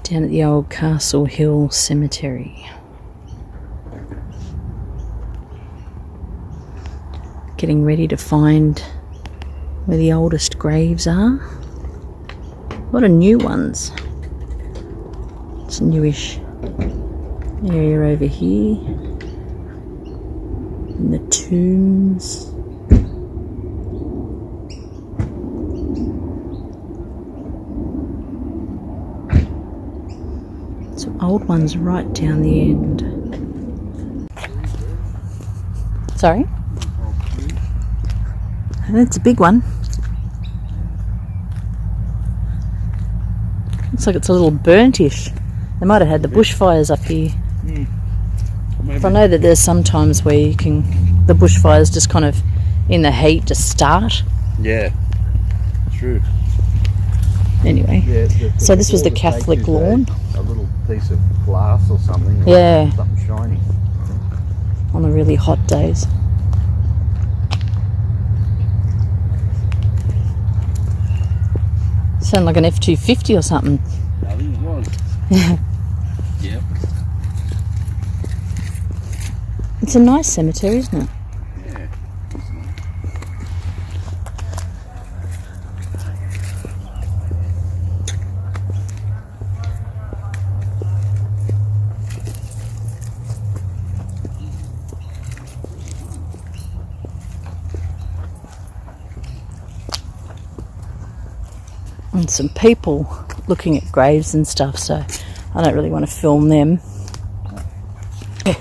Down at the old Castle Hill Cemetery. Getting ready to find where the oldest graves are. A lot of new ones. It's a newish area over here. And the tombs. Some old ones right down the end. Sorry? That's a big one. Looks like it's a little burnt-ish. They might have had the bushfires up here. I know that there's some times where you can, the bushfires just kind of in the heat just start. Yeah, true. Anyway, Yeah, so this was the Catholic lawn. A little piece of glass or something. Or yeah. Something shiny. On the really hot days. Sound like an F-250 or something. I think it was. Yeah. Yep. It's a nice cemetery, isn't it? Yeah. And some people looking at graves and stuff, so I don't really want to film them. Yeah.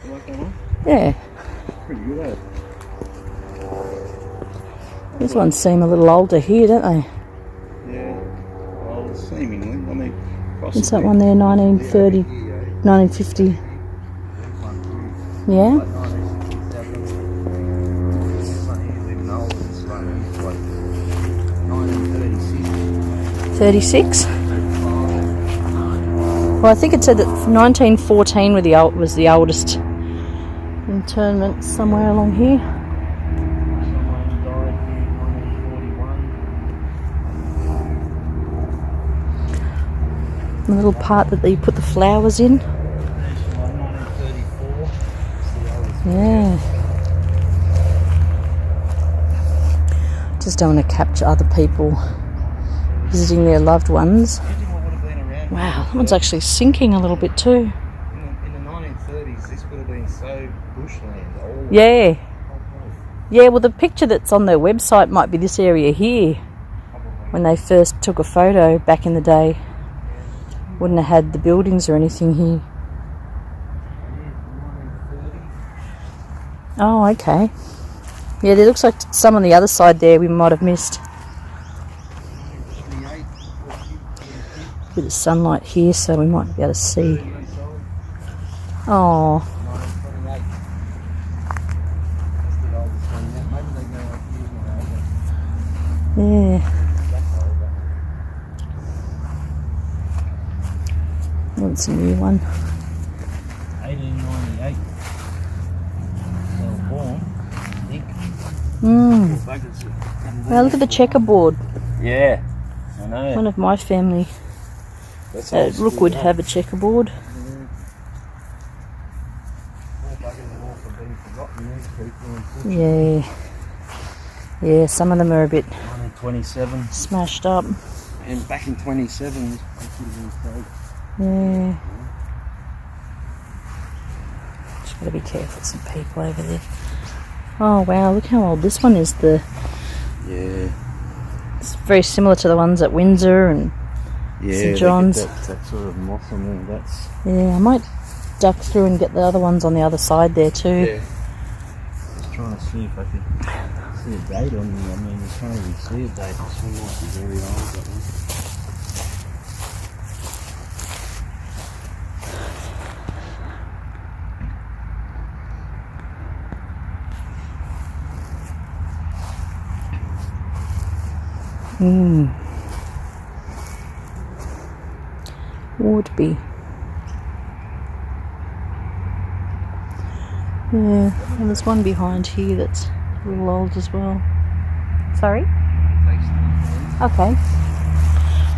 You like that one? Yeah. Pretty good, eh? These ones seem a little older here, don't they? Yeah. Well, seemingly. I mean, possibly. What's that one there? 1930, 1950. Yeah? Like 1967. This one here is even older. This one is like 1936. 36? Well, I think it said that 1914 was the oldest interment somewhere along here. Someone died here in 1941. The little part that they put the flowers in. There's one 1934. It's the oldest. Yeah. Just don't want to capture other people visiting their loved ones. Imagine what would have been around. Wow, that one's actually sinking a little bit too. In the 1930s, this would have been so bushland. All Yeah. Yeah, well the picture that's on their website might be this area here. When they first took a photo back in the day. Wouldn't have had the buildings or anything here. Oh, okay. Yeah, there looks like some on the other side there we might have missed. Bit of sunlight here, so we might be able to see. Oh. Yeah. That's a new one. 1898. They were born, I think. Now look at the checkerboard. Yeah, I know. One of my family at Rookwood have a checkerboard. Yeah. Yeah, some of them are a bit 27. smashed up. And back in 27, this would have been sold. Yeah. Just gotta be careful, some people over there. Oh wow, look how old this one is. Yeah. It's very similar to the ones at Windsor and St John's. That sort of moss on there, that's... Yeah, I might duck through and get the other ones on the other side there too. Yeah. Just trying to see if I can see a date on them. I mean, you can't even see a date. This one might be very old, that one. Would be. Yeah, and there's one behind here that's a little old as well. Sorry? Okay.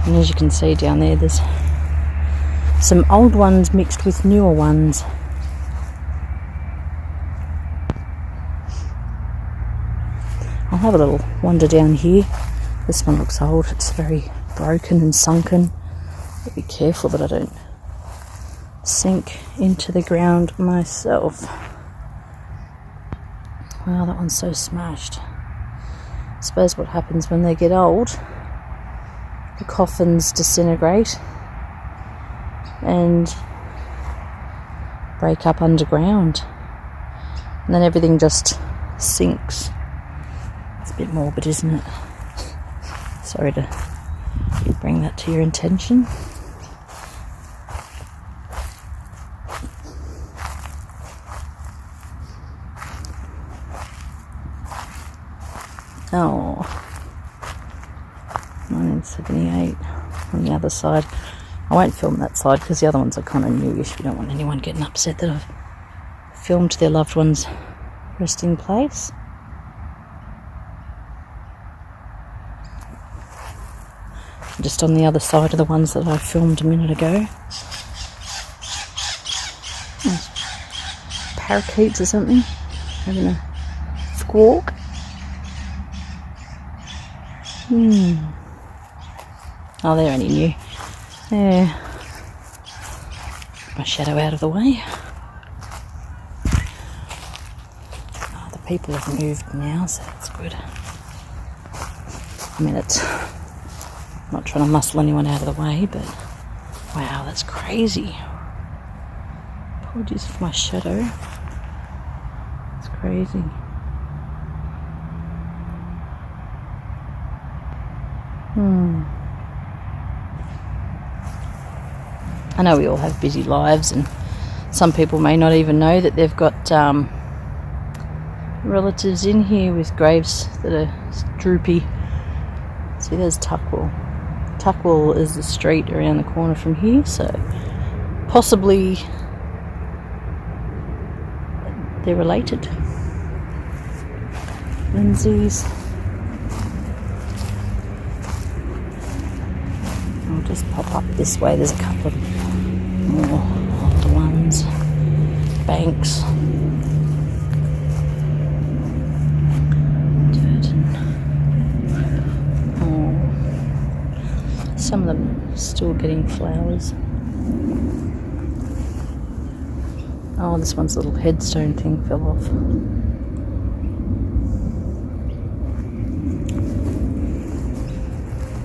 And as you can see down there, there's some old ones mixed with newer ones. I'll have a little wander down here. This one looks old. It's very broken and sunken. I'll be careful that I don't sink into the ground myself. Wow, that one's so smashed. I suppose what happens when they get old, the coffins disintegrate and break up underground, and then everything just sinks. It's a bit morbid, isn't it? Sorry to bring that to your attention. Oh, 1978 on the other side. I won't film that side because the other ones are kind of newish. We don't want anyone getting upset that I've filmed their loved ones' resting place. Just on the other side of the ones that I filmed a minute ago. Parakeets or something, having a squawk. Oh, they're only new. Yeah. My shadow out of the way. Oh, the people have moved now, so that's good. I mean, I'm not trying to muscle anyone out of the way, but wow, that's crazy. Apologies for my shadow. It's crazy. I know we all have busy lives, and some people may not even know that they've got relatives in here with graves that are droopy. See, there's Tuckwell. Tuckwell is the street around the corner from here, so possibly they're related. Lindsay's. I'll just pop up this way. There's a couple of more older ones. Banks. Oh. Some of them still getting flowers. Oh, this one's little headstone thing fell off.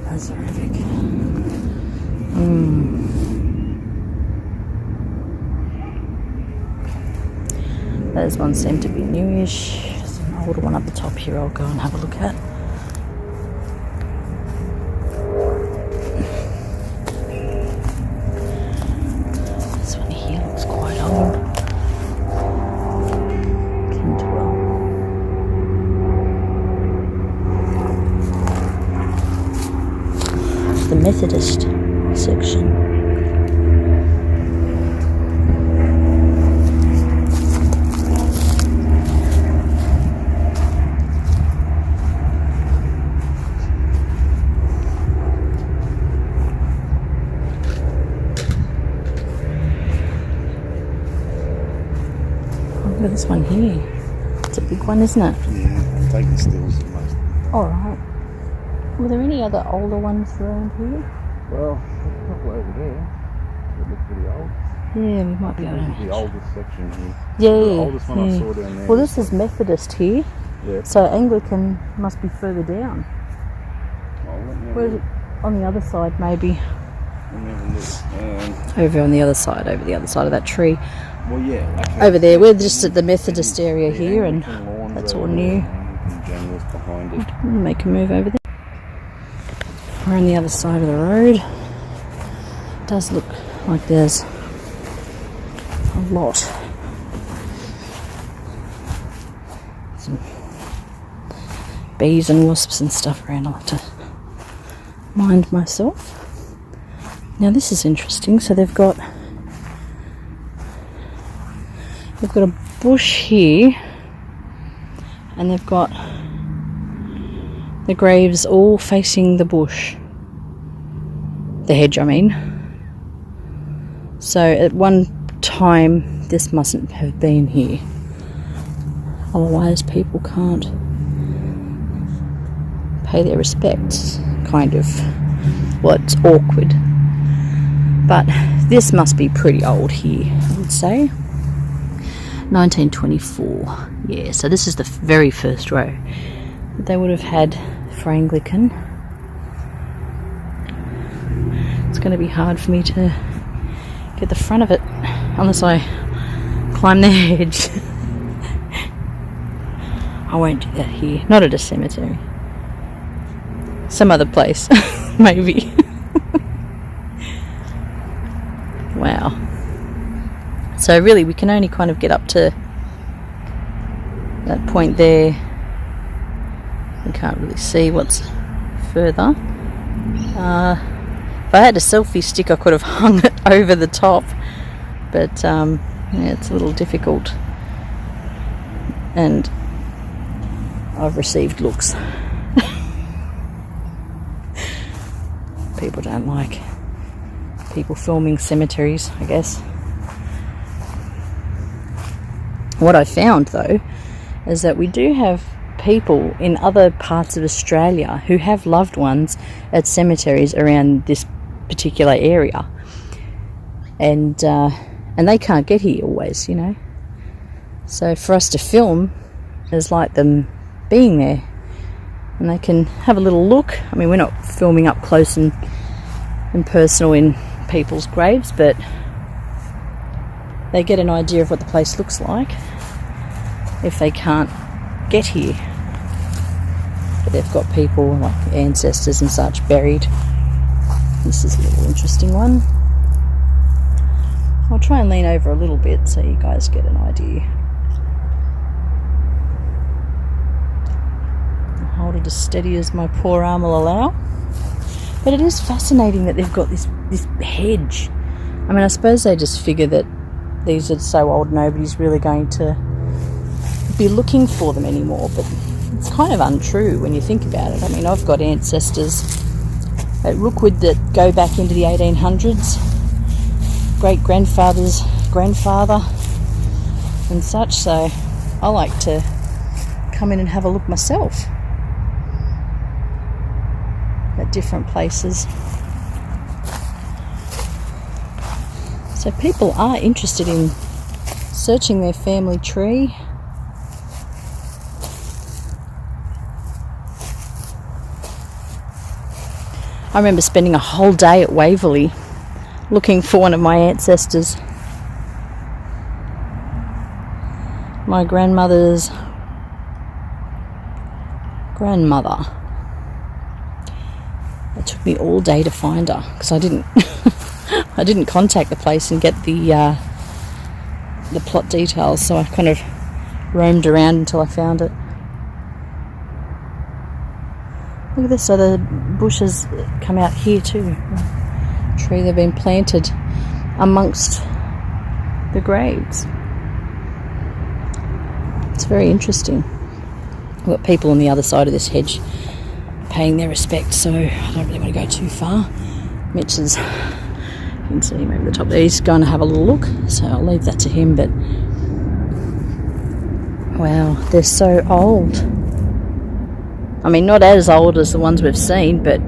That's horrific. Those ones seem to be newish. There's an older one up the top here I'll go and have a look at. This one here looks quite old. The Methodist section. Oh, look at this one here. It's a big one, isn't it? Yeah, I'm taking stills at most. Alright. Were there any other older ones around here? Well, there's a couple over there. They look pretty old. Yeah, we might be able to. This is the oldest section here. Yeah, The oldest one I saw down there. Well, this is Methodist here. Yeah. So Anglican must be further down. Where's it? On the other side, maybe. Let me have a look. Over on the other side of that tree. Well, yeah. Actually, Over there, we're just at the Methodist area here, and Anglican that's all over new. there, Anglican General's behind it. Make a move over there. We're on the other side of the road. It does look like there's a lot. Some bees and wasps and stuff around. I'll have to mind myself. Now this is interesting. So they've got a bush here, and they've got the graves all facing the bush. The hedge, I mean. So at one time, this mustn't have been here. Otherwise, people can't pay their respects, kind of. Well, it's awkward. But this must be pretty old here, I would say. 1924. Yeah, so this is the very first row that they would have had for Anglican. It's going to be hard for me to get the front of it unless I climb the hedge. I won't do that here. Not at a cemetery. Some other place, maybe. Wow. So really we can only kind of get up to that point there. We can't really see what's further. If I had a selfie stick I could have hung it over the top, but yeah, it's a little difficult, and I've received looks. People don't like people filming cemeteries, I guess. What I found though is that we do have people in other parts of Australia who have loved ones at cemeteries around this particular area, and they can't get here always, you know. So for us to film is like them being there, and they can have a little look. I mean, we're not filming up close and personal in people's graves, but they get an idea of what the place looks like if they can't get here. But they've got people like ancestors and such buried. This is a little interesting one. I'll try and lean over a little bit so you guys get an idea. I'll hold it as steady as my poor arm will allow. But it is fascinating that they've got this hedge. I mean, I suppose they just figure that these are so old nobody's really going to be looking for them anymore, but it's kind of untrue when you think about it. I mean, I've got ancestors at Rookwood that go back into the 1800s, great-grandfather's grandfather and such, so I like to come in and have a look myself at different places. So people are interested in searching their family tree. I remember spending a whole day at Waverley looking for one of my ancestors. My grandmother's grandmother. It took me all day to find her because I didn't contact the place and get the plot details, so I kind of roamed around until I found it. Look at this, so the bushes come out here too. The tree, they've been planted amongst the graves. It's very interesting. We've got people on the other side of this hedge paying their respects, so I don't really want to go too far. Mitch is, you can see him over the top there, he's going to have a little look, so I'll leave that to him. But wow, they're so old. I mean, not as old as the ones we've seen, but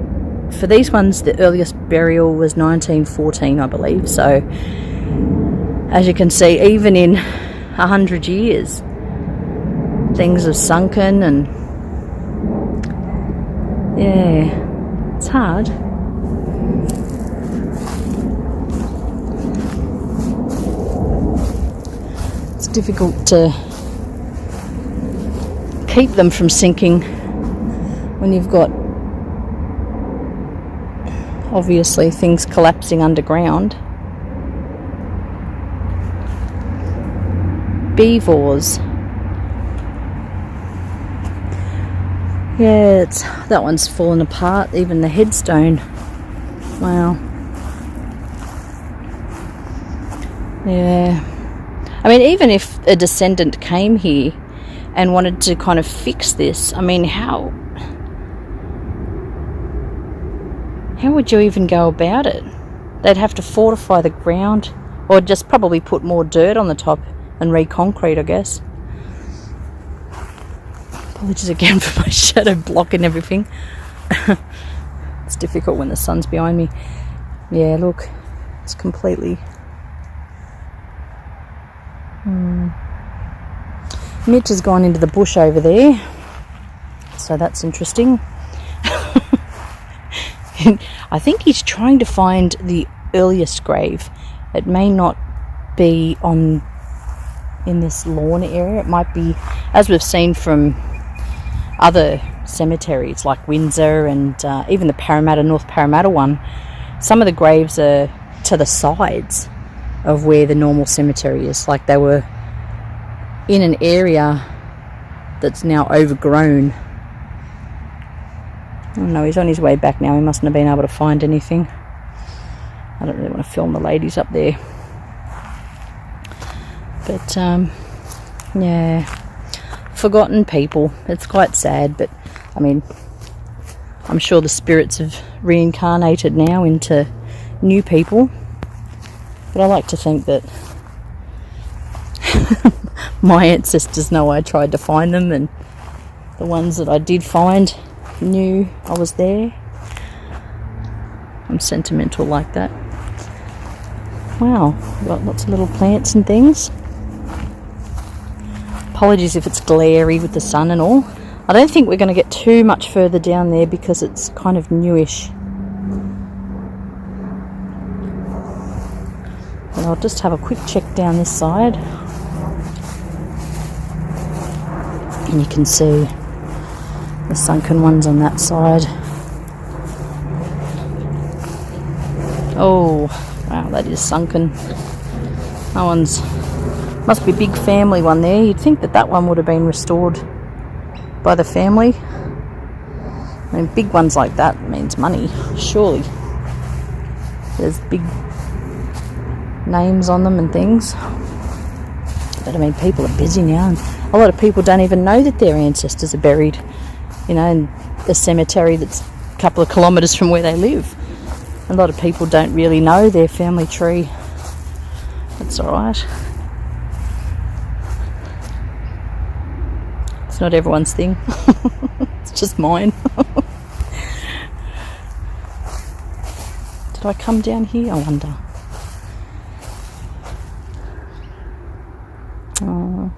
for these ones the earliest burial was 1914, I believe. So as you can see, even in 100 years things have sunken, and yeah, it's hard. It's difficult to keep them from sinking when you've got obviously things collapsing underground. Beavers. Yeah, that one's fallen apart, even the headstone. Wow. Yeah. I mean, even if a descendant came here and wanted to kind of fix this, I mean, how would you even go about it? They'd have to fortify the ground Or just probably put more dirt on the top and re-concrete, I guess. Apologies again for my shadow blocking everything. It's difficult when the sun's behind me. Yeah, look, it's completely... Mitch has gone into the bush over there, so that's interesting. I think he's trying to find the earliest grave. It may not be in this lawn area. It might be, as we've seen from other cemeteries like Windsor and even the North Parramatta one, some of the graves are to the sides of where the normal cemetery is. Like they were in an area that's now overgrown. Oh no, he's on his way back now. He mustn't have been able to find anything. I don't really want to film the ladies up there. But yeah, forgotten people. It's quite sad, but I mean, I'm sure the spirits have reincarnated now into new people. But I like to think that my ancestors know I tried to find them, and the ones that I did find knew I was there. I'm sentimental like that. Wow, we've got lots of little plants and things. Apologies if it's glary with the sun and all. I don't think we're going to get too much further down there because it's kind of newish. But I'll just have a quick check down this side. And you can see the sunken ones on that side. Oh, wow, that is sunken. That one's, must be a big family one there. You'd think that one would have been restored by the family. I mean, big ones like that means money, surely. There's big names on them and things. But I mean, people are busy now, and a lot of people don't even know that their ancestors are buried, you know, in a cemetery that's a couple of kilometres from where they live. A lot of people don't really know their family tree. That's alright. It's not everyone's thing. It's just mine. Did I come down here? I wonder. Oh.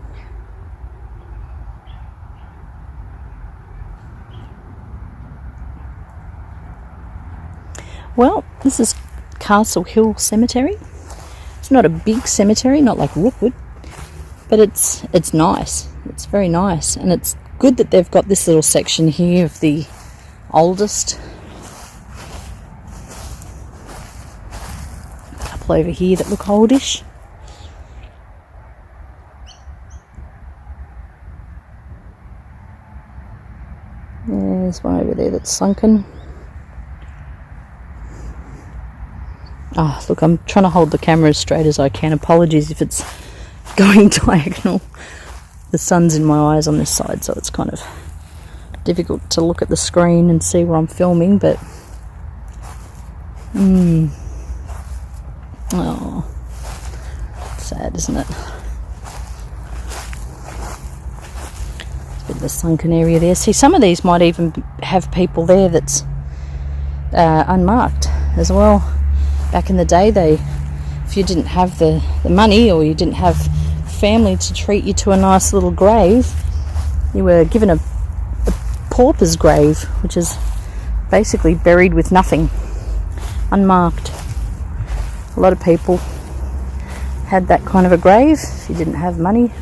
Well, this is Castle Hill Cemetery. It's not a big cemetery, not like Rookwood, but it's nice. It's very nice, and it's good that they've got this little section here of the oldest. A couple over here that look oldish. There's one over there that's sunken. Oh, look, I'm trying to hold the camera as straight as I can. Apologies if it's going diagonal. The sun's in my eyes on this side, so it's kind of difficult to look at the screen and see where I'm filming, but... Oh, sad, isn't it? It's a bit of a sunken area there. See, some of these might even have people there that's unmarked as well. Back in the day, if you didn't have the money, or you didn't have family to treat you to a nice little grave, you were given a pauper's grave, which is basically buried with nothing, unmarked. A lot of people had that kind of a grave. If you didn't have money,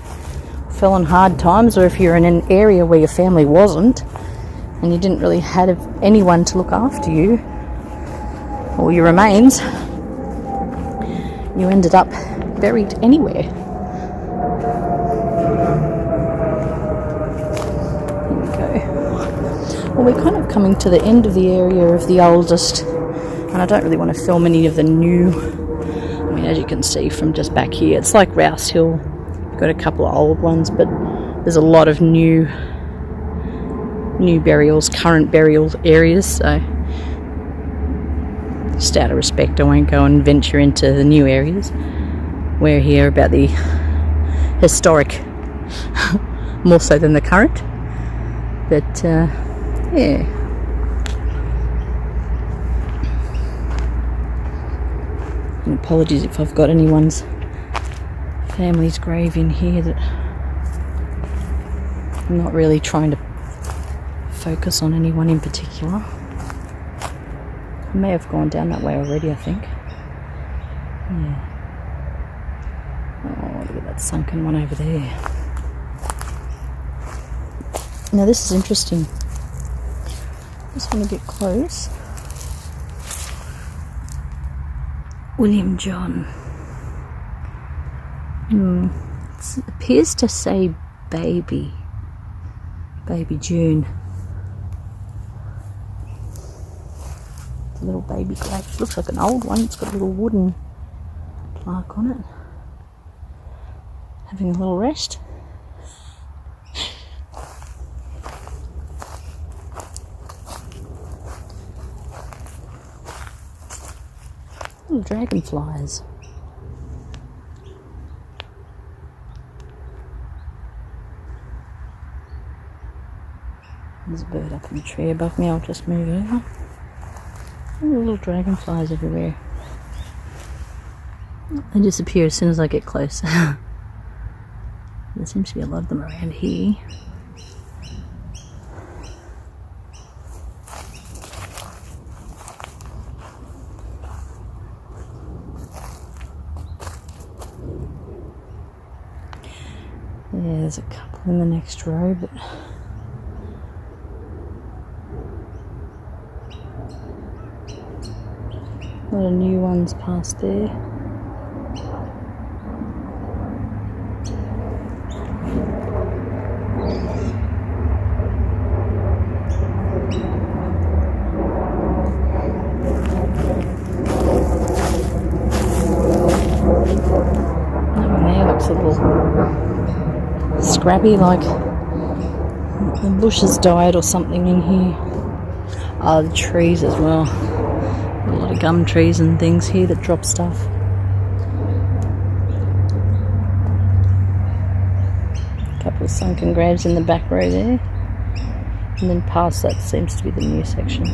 fell on hard times, or if you're in an area where your family wasn't and you didn't really have anyone to look after you or your remains, you ended up buried anywhere. Here we go. Well, we're kind of coming to the end of the area of the oldest, and I don't really want to film any of the new. I mean, as you can see from just back here, it's like Rouse Hill. We've got a couple of old ones, but there's a lot of new burials, current burial areas, so just out of respect, I won't go and venture into the new areas. we're here about the historic more so than the current, but yeah. And apologies if I've got anyone's family's grave in here that I'm not really trying to focus on anyone in particular. I may have gone down that way already, I think. Yeah. Oh, look at that sunken one over there. Now this is interesting. Just want to get close. William John. It appears to say baby. Baby June. It's a little baby grave. Looks like an old one. It's got a little wooden plaque on it. Having a little rest. Little dragonflies. There's a bird up in the tree above me. I'll just move over. Little dragonflies everywhere. They disappear as soon as I get close. There seems to be a lot of them around here. Yeah, there's a couple in the next row, but a lot of new ones past there. That one there looks a little scrappy, like the bush has died or something in here. Oh, the trees as well. A lot of gum trees and things here that drop stuff. A couple of sunken graves in the back row there. And then past that seems to be the new section.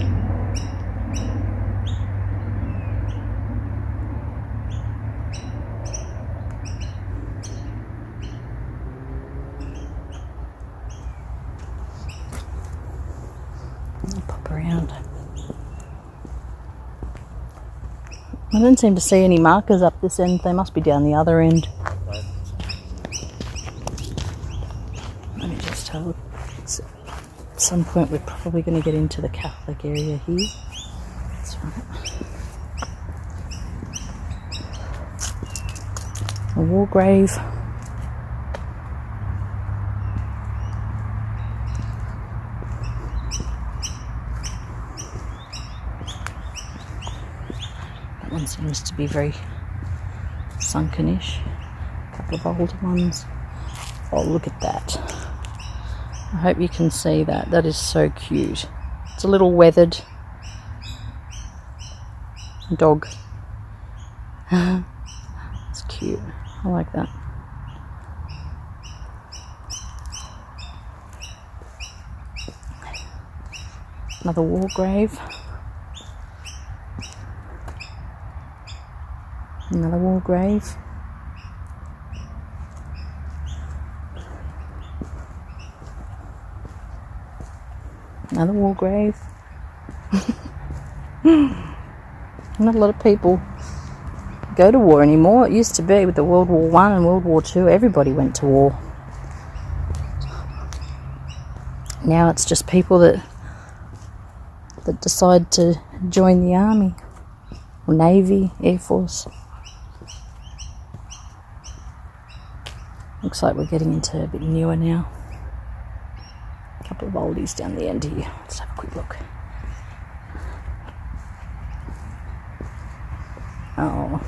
I'll pop around. I don't seem to see any markers up this end. They must be down the other end. Let me just have a look. At some point we're probably going to get into the Catholic area here. That's right. A war grave. That one seems to be very sunkenish. A couple of older ones. Oh, look at that. I hope you can see that. That is so cute. It's a little weathered dog. It's cute. I like that. Another war grave. Another war grave. Another war grave. Not a lot of people go to war anymore. It used to be with the World War I and World War II, everybody went to war. Now it's just people that decide to join the army or Navy, Air Force. Looks like we're getting into a bit newer now. A couple of oldies down the end here. Let's have a quick look. Oh,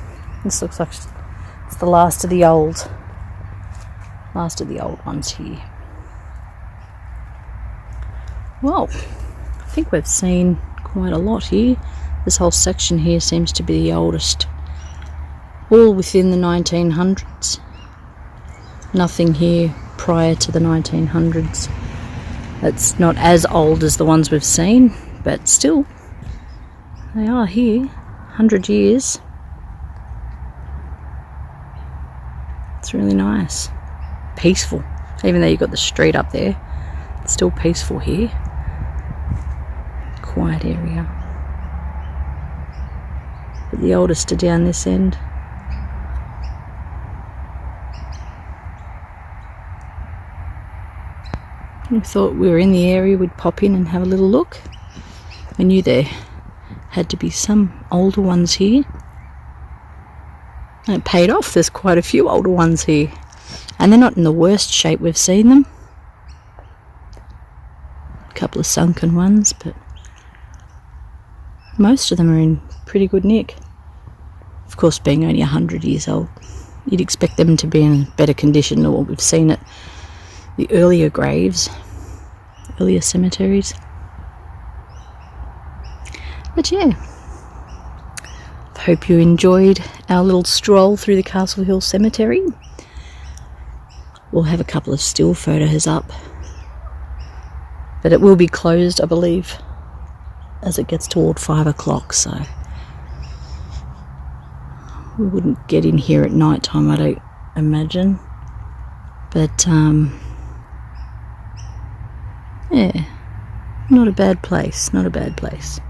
this looks like it's the last of the old ones here. Well, I think we've seen quite a lot here. This whole section here seems to be the oldest all within the 1900s. Nothing here prior to the 1900s. It's not as old as the ones we've seen, but still, they are here, 100 years. It's really nice, peaceful. Even though you've got the street up there, it's still peaceful here. Quiet area. But the oldest are down this end. We thought we were in the area, we'd pop in and have a little look. We knew there had to be some older ones here. And it paid off, there's quite a few older ones here. And they're not in the worst shape we've seen them. A couple of sunken ones, but most of them are in pretty good nick. Of course, being only 100 years old, you'd expect them to be in better condition than what we've seen at the earlier graves, earlier cemeteries. But yeah, I hope you enjoyed our little stroll through the Castle Hill Cemetery. We'll have a couple of still photos up, but it will be closed, I believe, as it gets toward 5 o'clock, so we wouldn't get in here at night time, I don't imagine. But yeah, not a bad place, not a bad place.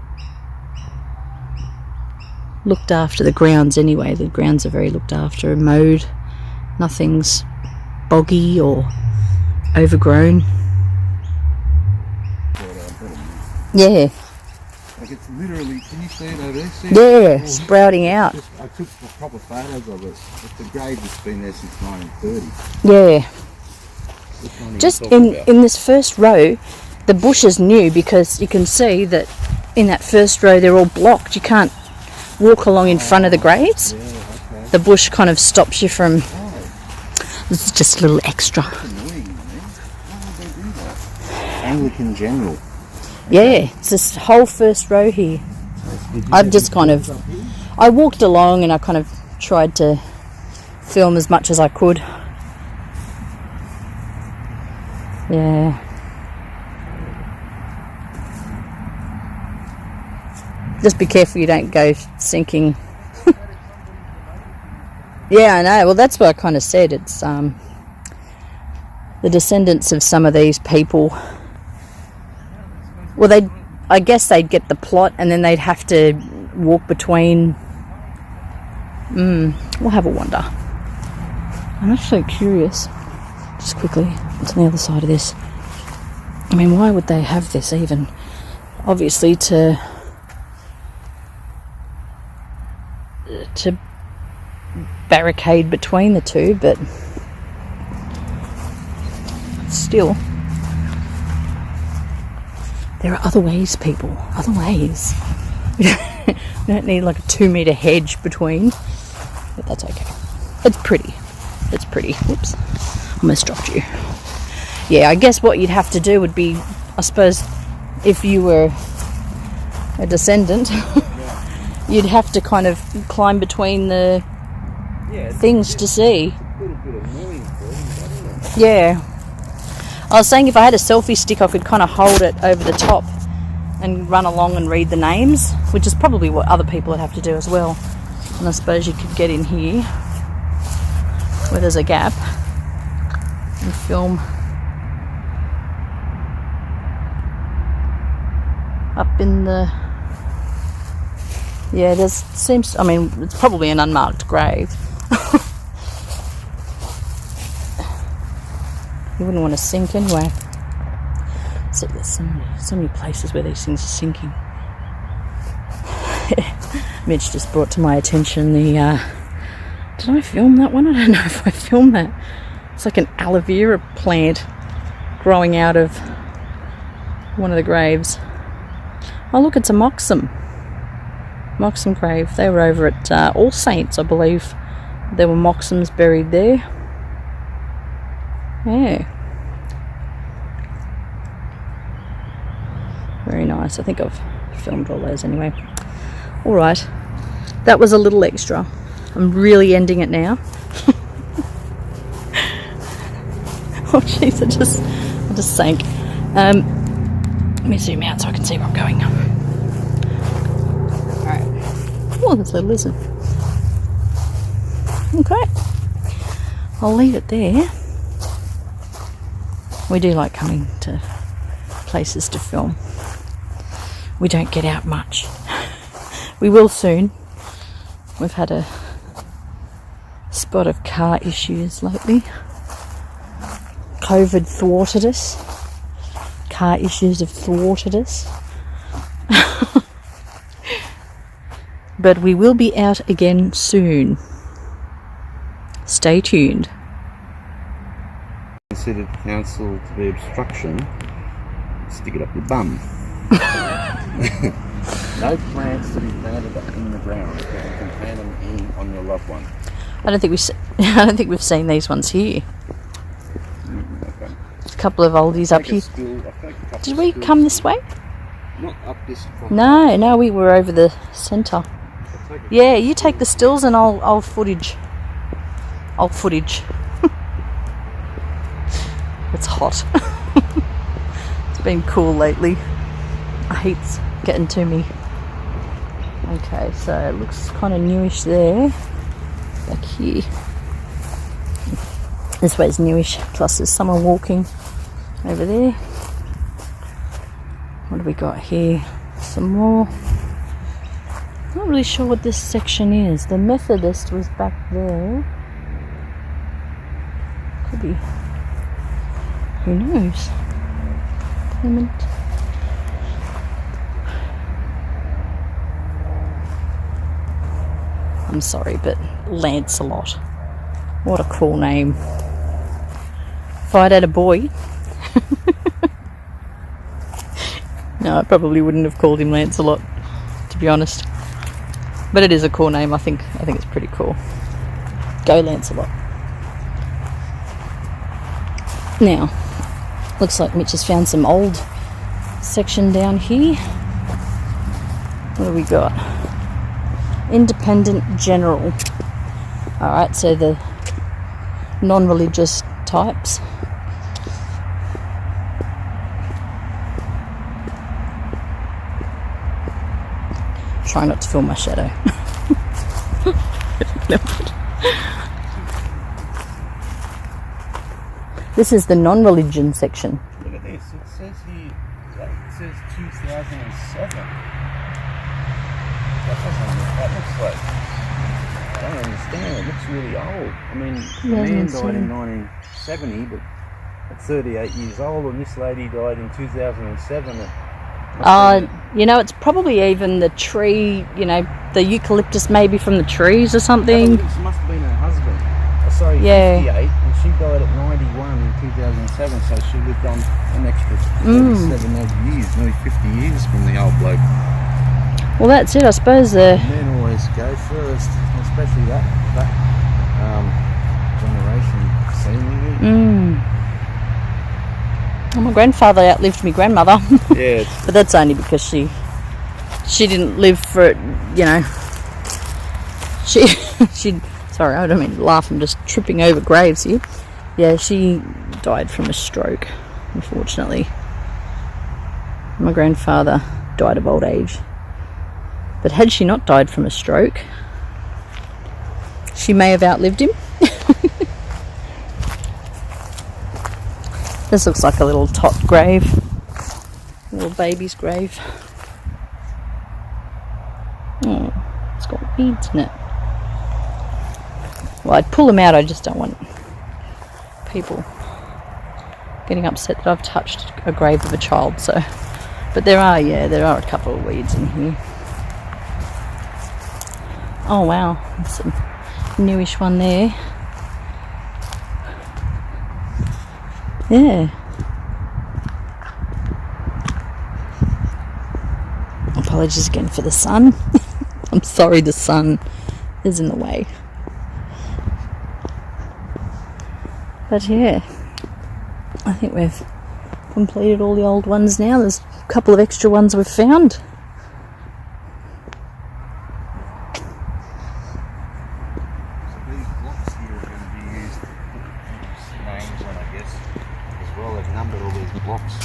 Looked after, the grounds anyway, the grounds are very looked after and mowed. Nothing's boggy or overgrown. Yeah. Like it's literally, can you see it over there? See yeah, sprouting out. I took proper photos of it. It's a grave that's been there since 1930. Yeah. Just in this first row, the bush is new because you can see that in that first row they're all blocked. You can't walk along in front of the graves. Yeah, okay. The bush kind of stops you from. This is just a little extra. That's annoying, man. Why would they do that? Anglican General. Yeah, it's this whole first row here. I've just kind of, I walked along and I kind of tried to film as much as I could. Yeah. Just be careful you don't go sinking. Yeah, I know. Well, that's what I kind of said. It's the descendants of some of these people. Well, I guess they'd get the plot and then they'd have to walk between. We'll have a wander. I'm actually curious. Just quickly, what's on the other side of this? I mean, why would they have this even? Obviously to barricade between the two, but still, there are other ways, people. Other ways. We don't need like a 2-meter hedge between, but that's okay. It's pretty. It's pretty. Whoops. Almost dropped you. Yeah, I guess what you'd have to do would be, I suppose, if you were a descendant, you'd have to kind of climb between the things to see. A little bit annoying for them, doesn't it? Yeah. I was saying if I had a selfie stick, I could kind of hold it over the top and run along and read the names, which is probably what other people would have to do as well. And I suppose you could get in here where there's a gap and film up in the... Yeah, there's seems... I mean, it's probably an unmarked grave. You wouldn't want to sink anyway. So there's so many places where these things are sinking. Mitch just brought to my attention the... did I film that one? I don't know if I filmed that. It's like an aloe vera plant growing out of one of the graves. Oh look, it's a Moxham grave. They were over at All Saints, I believe. There were Moxhams buried there. Yeah. Very nice. I think I've filmed all those anyway. Alright. That was a little extra. I'm really ending it now. Oh jeez, I just sank. Let me zoom out so I can see where I'm going. Alright. Oh, there's a lizard. Okay. I'll leave it there. We do like coming to places to film. We don't get out much. We will soon. We've had a spot of car issues lately. COVID thwarted us. Car issues have thwarted us. But we will be out again soon. Stay tuned. Considered council to be obstruction, stick it up your bum. No plants to be planted in the ground. You can plant them on your loved one. I don't think we've seen these ones here. Okay. There's a couple of oldies up here. Did we come this way? Not up this far. No, we were over the centre. Yeah, you take the stills and I'll footage. I'll footage. It's hot. It's been cool lately. I hate getting to me. Okay, so it looks kind of newish there. Back here. This way's newish, plus there's someone walking over there. What do we got here? Some more. Not really sure what this section is. The Methodist was back there. Could be. Who knows? Clement. I'm sorry, but Lancelot. What a cool name. If I'd had a boy. No, I probably wouldn't have called him Lancelot, to be honest. But it is a cool name. I think it's pretty cool. Go Lancelot. Now, looks like Mitch has found some old section down here. What do we got? Independent General. Alright, so the non-religious types. Try not to film my shadow. This is the non-religion section. Look at this. It says here, it says 2007. That looks like, I don't understand. It looks really old. I mean, the man died in 1970, but at 38 years old, and this lady died in 2007. You know, it's probably even the tree, you know, the eucalyptus maybe from the trees or something. This must have been her husband. Oh, sorry, yeah. 58, and she died at 91 in 2007, so she lived on an extra 47 odd years, nearly 50 years from the old bloke. Well, that's it, I suppose. Men always go first, especially that generation seemingly. Well, my grandfather outlived my grandmother. Yeah. But that's only because she didn't live for it, you know. She sorry, I don't mean to laugh, I'm just tripping over graves here. Yeah, she died from a stroke, unfortunately. My grandfather died of old age. But had she not died from a stroke, she may have outlived him. This looks like a little tot grave. A little baby's grave. Oh, it's got weeds in it. Well, I'd pull them out, I just don't want people getting upset that I've touched a grave of a child, so. But there are a couple of weeds in here. Oh wow, there's some newish one there. Yeah. Apologies again for the sun. I'm sorry the sun is in the way. But yeah, I think we've completed all the old ones now. There's a couple of extra ones we've found.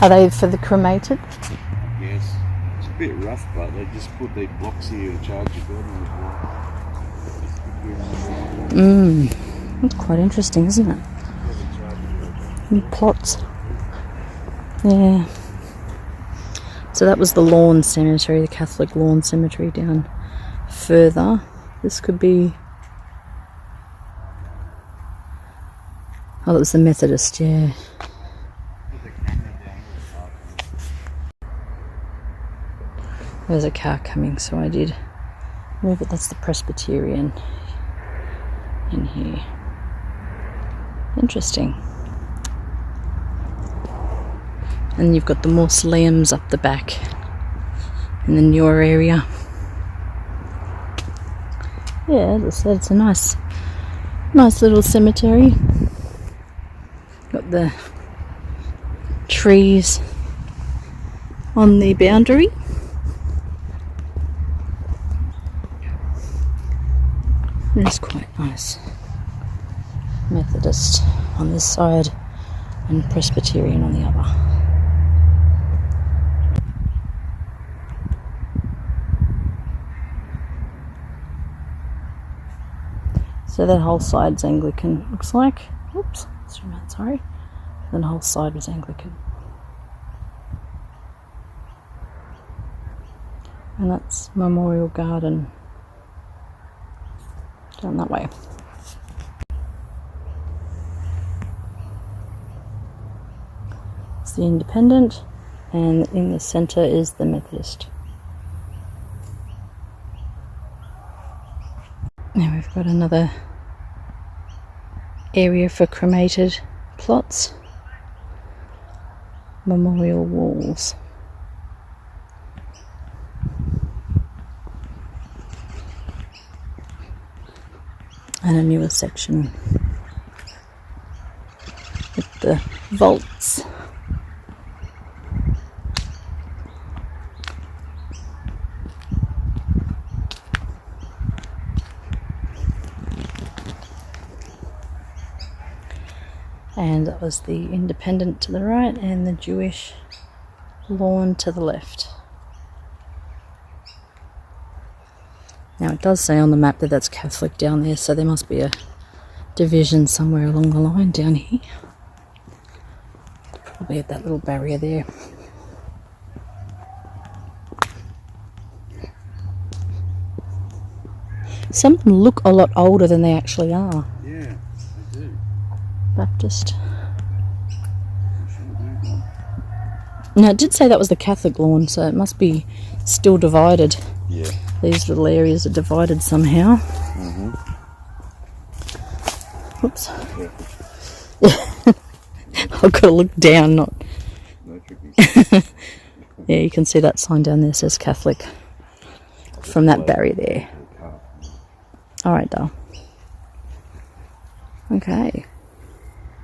Are they for the cremated? Yes. It's a bit rough, but they just put these blocks here to charge your bed on. That's quite interesting, isn't it? And plots. Yeah. So that was the lawn cemetery, the Catholic lawn cemetery down further. This could be... Oh, that was the Methodist, yeah. There's a car coming, so I did move it. That's the Presbyterian in here. Interesting. And you've got the mausoleums up the back in the newer area. Yeah, as I said, it's a nice little cemetery. Got the trees on the boundary. It's quite nice. Methodist on this side and Presbyterian on the other. So that whole side's Anglican, looks like. Oops, sorry. That whole side was Anglican. And that's Memorial Garden down that way. It's the Independent, and in the centre is the Methodist. Now we've got another area for cremated plots. Memorial walls. And a newer section with the vaults. And that was the Independent to the right and the Jewish lawn to the left. Now it does say on the map that that's Catholic down there, so there must be a division somewhere along the line down here. Probably at that little barrier there. Some of them look a lot older than they actually are. Yeah, they do. Baptist. No, it did say that was the Catholic lawn, so it must be still divided. Yeah. These little areas are divided somehow. Oops. Yeah. I've got to look down, not... No tricky. Yeah, you can see that sign down there says Catholic from that barrier there. Alright, doll. Okay.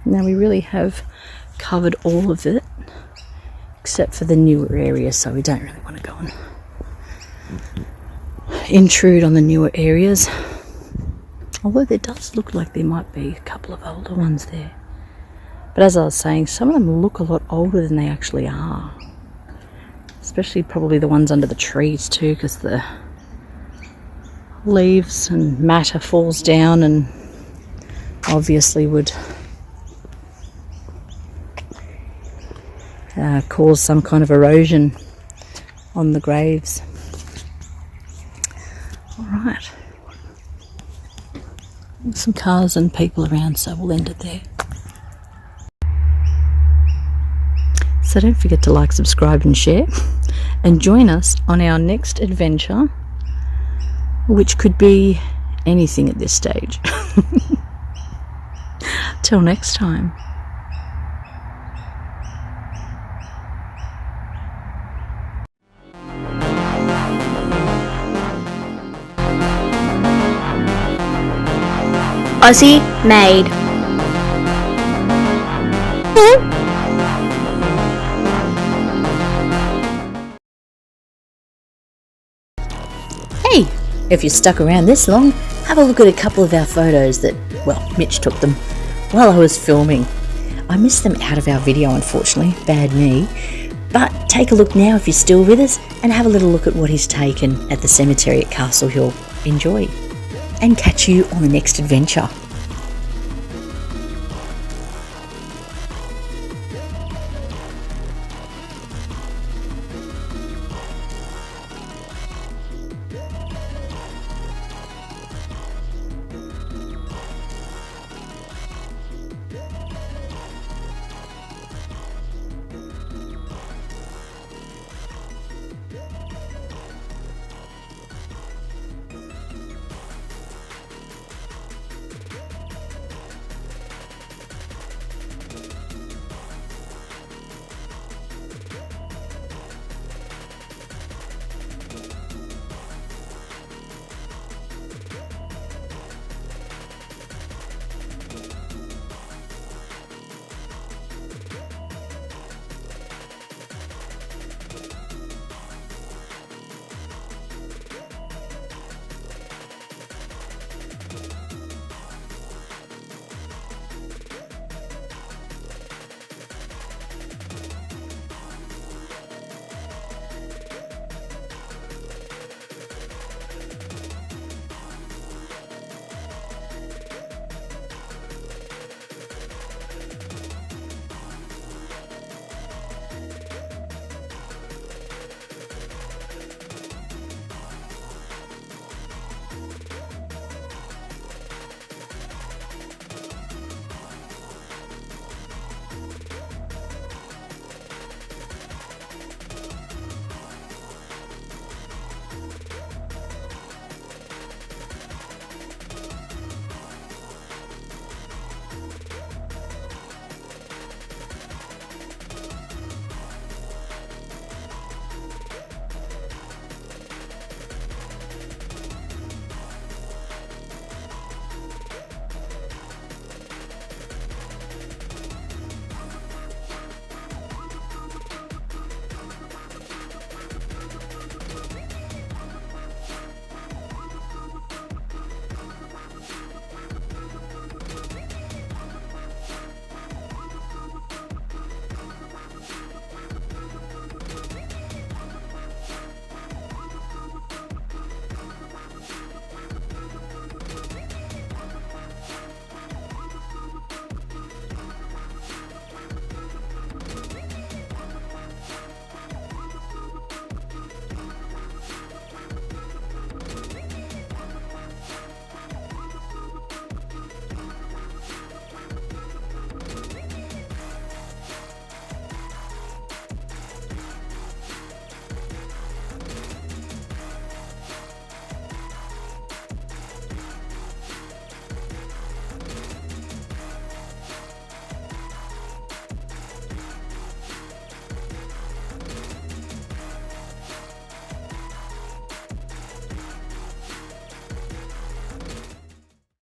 Now we really have covered all of it, except for the newer areas, so we don't really want to go and intrude on the newer areas. Although there does look like there might be a couple of older ones there. But as I was saying, some of them look a lot older than they actually are. Especially probably the ones under the trees too, because the leaves and matter falls down and obviously would cause some kind of erosion on the graves. Alright. Some cars and people around, so we'll end it there. So don't forget to like, subscribe and share, and join us on our next adventure, which could be anything at this stage. Till next time. Aussie made. Hey, if you stuck around this long, have a look at a couple of our photos that, well, Mitch took them while I was filming. I missed them out of our video, unfortunately. Bad me. But take a look now if you're still with us and have a little look at what he's taken at the cemetery at Castle Hill. Enjoy and catch you on the next adventure.